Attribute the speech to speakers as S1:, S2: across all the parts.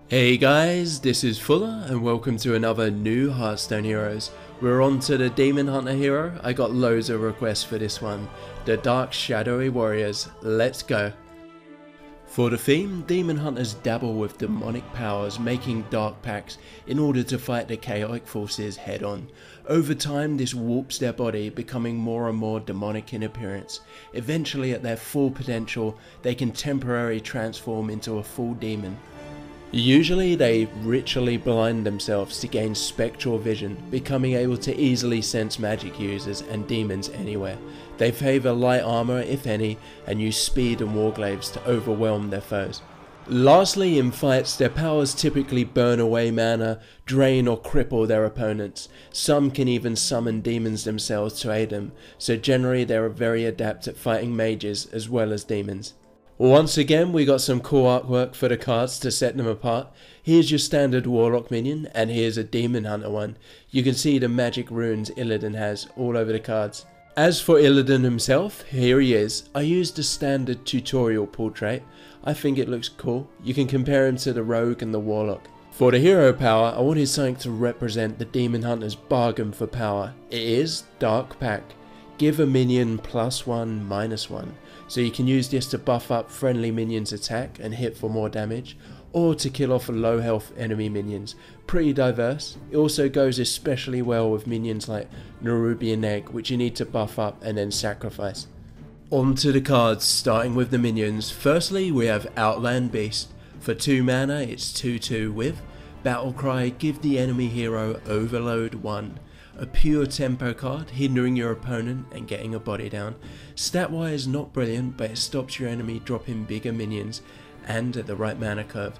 S1: Hey guys, this is Fuller and welcome to another new Hearthstone Heroes. We're on to the Demon Hunter hero. I got loads of requests for this one. The Dark Shadowy Warriors. Let's go. For the theme, Demon Hunters dabble with demonic powers, making dark pacts in order to fight the chaotic forces head on. Over time, this warps their body, becoming more and more demonic in appearance. Eventually, at their full potential, they can temporarily transform into a full demon. Usually they ritually blind themselves to gain spectral vision, becoming able to easily sense magic users and demons anywhere. They favour light armour if any, and use speed and warglaives to overwhelm their foes. Lastly, in fights, their powers typically burn away mana, drain or cripple their opponents. Some can even summon demons themselves to aid them, so generally they are very adept at fighting mages as well as demons. Once again, we got some cool artwork for the cards to set them apart. Here's your standard Warlock minion, and here's a Demon Hunter one. You can see the magic runes Illidan has all over the cards. As for Illidan himself, here he is. I used the standard tutorial portrait. I think it looks cool. You can compare him to the Rogue and the Warlock. For the hero power, I wanted something to represent the Demon Hunter's bargain for power. It is Dark Pact. Give a minion +1/-1, so you can use this to buff up friendly minions' attack and hit for more damage, or to kill off low health enemy minions. Pretty diverse. It also goes especially well with minions like Nerubian Egg, which you need to buff up and then sacrifice. On to the cards, starting with the minions. Firstly, we have Outland Beast. For 2 mana, it's 2/2 with Battlecry, give the enemy hero Overload 1. A pure tempo card, hindering your opponent and getting a body down. Stat wise not brilliant, but it stops your enemy dropping bigger minions and at the right mana curve.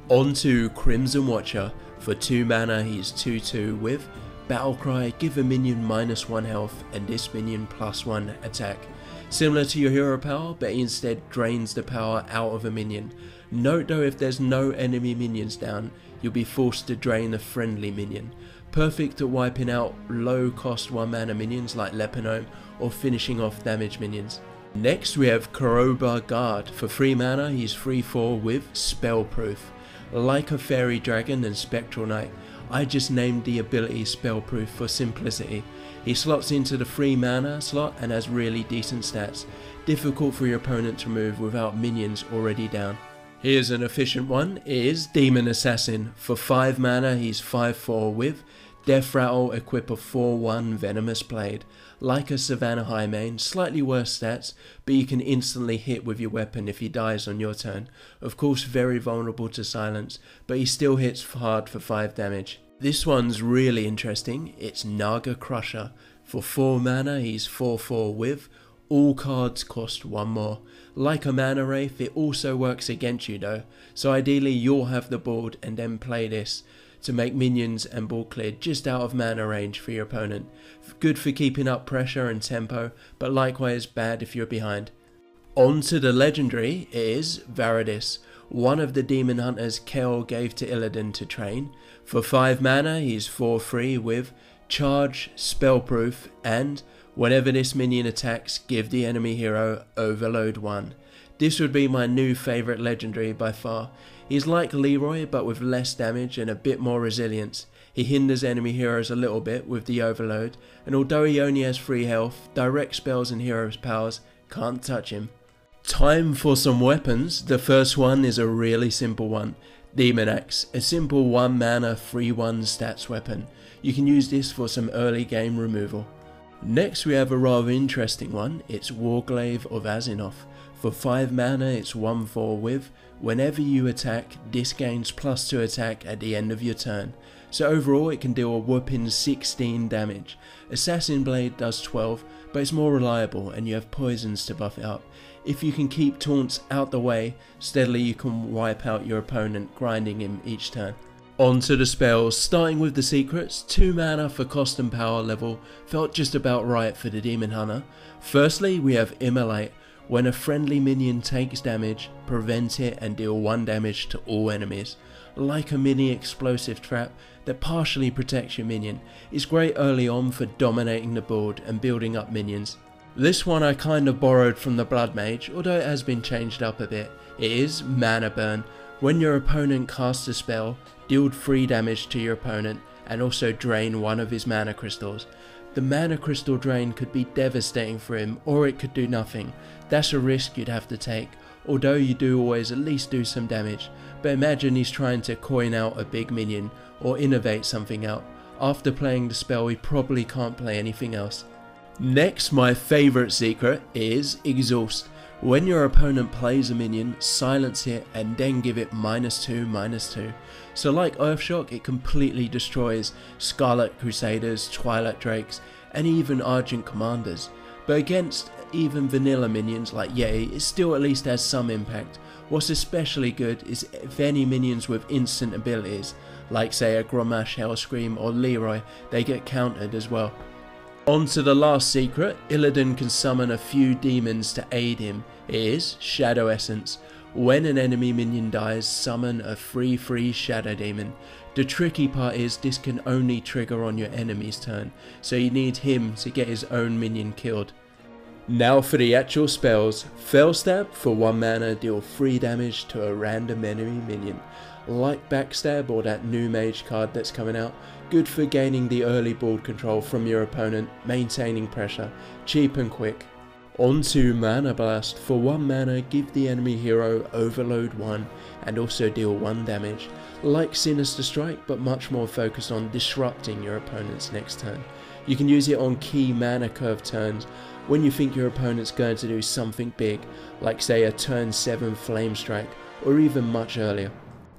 S1: On to Crimson Watcher. For 2 mana he's 2/2 with Battlecry, give a minion -1 health and this minion +1 attack. Similar to your hero power, but he instead drains the power out of a minion. Note though, if there's no enemy minions down, you'll be forced to drain a friendly minion. Perfect at wiping out low cost 1 mana minions like Leponome or finishing off damage minions. Next we have Koroba Guard. For 3 mana he's 3/4 with Spellproof. Like a Fairy Dragon and Spectral Knight, I just named the ability Spellproof for simplicity. He slots into the 3 mana slot and has really decent stats. Difficult for your opponent to move without minions already down. Here's an efficient one. It is Demon Assassin. For 5 mana he's 5/4 with Death Rattle, equip a 4/1 Venomous Blade. Like a Savannah High main, slightly worse stats, but you can instantly hit with your weapon if he dies on your turn. Of course very vulnerable to silence, but he still hits hard for 5 damage. This one's really interesting. It's Naga Crusher. For 4 mana he's 4/4 with all cards cost 1 more. Like a Mana Wraith, it also works against you though, so ideally you'll have the board and then play this to make minions and board clear just out of mana range for your opponent. Good for keeping up pressure and tempo, but likewise bad if you're behind. On to the legendary is Varadis, one of the Demon Hunters Kel gave to Illidan to train. For 5 mana he's 4/3 with Charge, Spellproof, and whenever this minion attacks, give the enemy hero Overload 1. This would be my new favourite legendary by far. He's like Leroy but with less damage and a bit more resilience. He hinders enemy heroes a little bit with the overload, and although he only has 3 health, direct spells and heroes powers can't touch him. Time for some weapons. The first one is a really simple one. Demon Axe, a simple 1 mana 3/1 stats weapon. You can use this for some early game removal. Next we have a rather interesting one. It's Warglaive of Azinoth. For 5 mana it's 1/4 with whenever you attack, this gains +2 attack at the end of your turn. So overall it can deal a whopping 16 damage. Assassin Blade does 12, but it's more reliable and you have poisons to buff it up. If you can keep taunts out the way, steadily you can wipe out your opponent, grinding him each turn. On to the spells, starting with the secrets. 2 mana for cost and power level felt just about right for the Demon Hunter. Firstly we have Immolate. When a friendly minion takes damage, prevent it and deal 1 damage to all enemies. Like a mini explosive trap that partially protects your minion. It's great early on for dominating the board and building up minions. This one I kind of borrowed from the Blood Mage, although it has been changed up a bit. It is Mana Burn. When your opponent casts a spell, deal 3 damage to your opponent and also drain one of his mana crystals. The mana crystal drain could be devastating for him, or it could do nothing. That's a risk you'd have to take, although you do always at least do some damage. But imagine he's trying to coin out a big minion or innovate something out. After playing the spell, he probably can't play anything else. Next, my favourite secret is Exhaust. When your opponent plays a minion, silence it and then give it -2/-2. So like Earthshock, it completely destroys Scarlet Crusaders, Twilight Drakes and even Argent Commanders. But against even vanilla minions like Yeti, it still at least has some impact. What's especially good is if any minions with instant abilities, like say a Grommash, Hellscream or Leroy, they get countered as well. On to the last secret. Illidan can summon a few demons to aid him. It is Shadow Essence. When an enemy minion dies, summon a 3/3 Shadow Demon. The tricky part is this can only trigger on your enemy's turn, so you need him to get his own minion killed. Now for the actual spells. Fellstab, for 1 mana, deal 3 damage to a random enemy minion. Like Backstab or that new mage card that's coming out, good for gaining the early board control from your opponent, maintaining pressure, cheap and quick. On to Mana Blast. For 1 mana, give the enemy hero Overload 1 and also deal 1 damage. Like Sinister Strike, but much more focused on disrupting your opponent's next turn. You can use it on key mana curve turns when you think your opponent's going to do something big, like say a turn 7 Flame Strike, or even much earlier.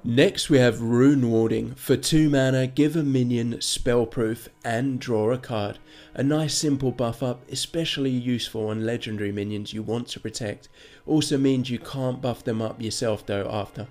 S1: Next we have Rune Warding. For 2 mana, give a minion spellproof and draw a card. A nice simple buff up, especially useful on legendary minions you want to protect. Also means you can't buff them up yourself though after.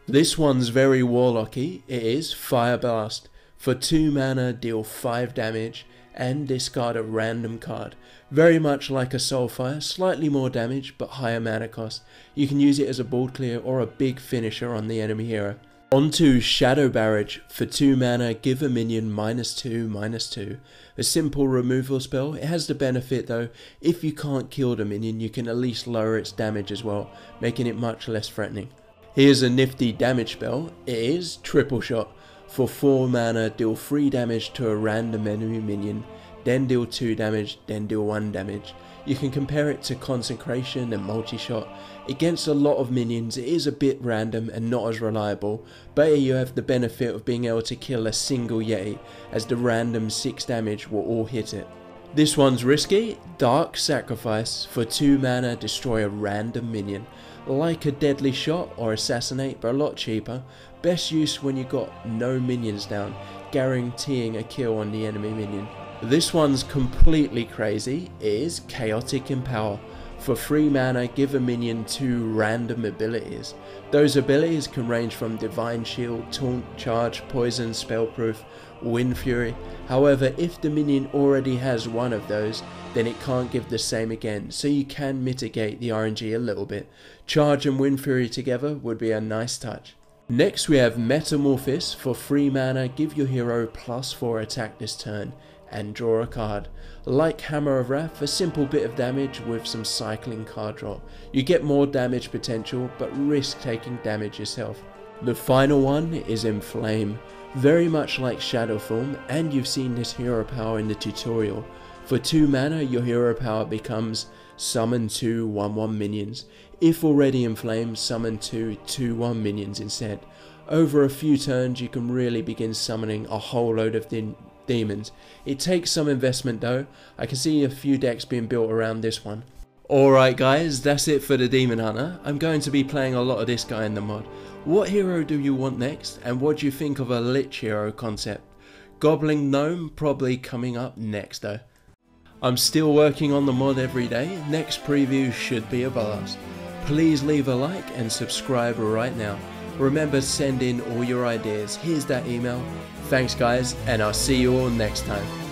S1: This one's very warlocky. It is Fire Blast. For 2 mana, deal 5 damage and discard a random card. Very much like a Soulfire, slightly more damage but higher mana cost. You can use it as a board clear or a big finisher on the enemy hero. On to Shadow Barrage. For 2 mana, give a minion -2/-2. A simple removal spell. It has the benefit though, if you can't kill the minion you can at least lower its damage as well, making it much less threatening. Here's a nifty damage spell. It is Triple Shot. For 4 mana, deal 3 damage to a random enemy minion, then deal 2 damage, then deal 1 damage. You can compare it to Consecration and Multi-Shot. Against a lot of minions it is a bit random and not as reliable, but here you have the benefit of being able to kill a single Yeti, as the random 6 damage will all hit it. This one's risky. Dark Sacrifice. For 2 mana, destroy a random minion. Like a Deadly Shot or Assassinate, but a lot cheaper. Best use when you got no minions down, guaranteeing a kill on the enemy minion. This one's completely crazy. It is Chaotic Empower. For 3 mana, give a minion 2 random abilities. Those abilities can range from Divine Shield, Taunt, Charge, Poison, Spellproof, Wind Fury. However, if the minion already has one of those, then it can't give the same again, so you can mitigate the RNG a little bit. Charge and Wind Fury together would be a nice touch. Next we have Metamorphosis. For 3 mana, give your hero +4 attack this turn and draw a card. Like Hammer of Wrath, a simple bit of damage with some cycling card draw. You get more damage potential, but risk taking damage yourself. The final one is Inflame. Very much like Shadow Form, and you've seen this hero power in the tutorial. For 2 mana, your hero power becomes summon 2 1/1 minions. If already inflamed, summon 2 2/1 minions instead. Over a few turns you can really begin summoning a whole load of demons. It takes some investment though. I can see a few decks being built around this one. Alright guys, that's it for the Demon Hunter. I'm going to be playing a lot of this guy in the mod. What hero do you want next, and what do you think of a Lich hero concept? Goblin Gnome probably coming up next though. I'm still working on the mod every day. Next preview should be a blast. Please leave a like and subscribe right now. Remember to send in all your ideas. Here's that email. Thanks guys, and I'll see you all next time.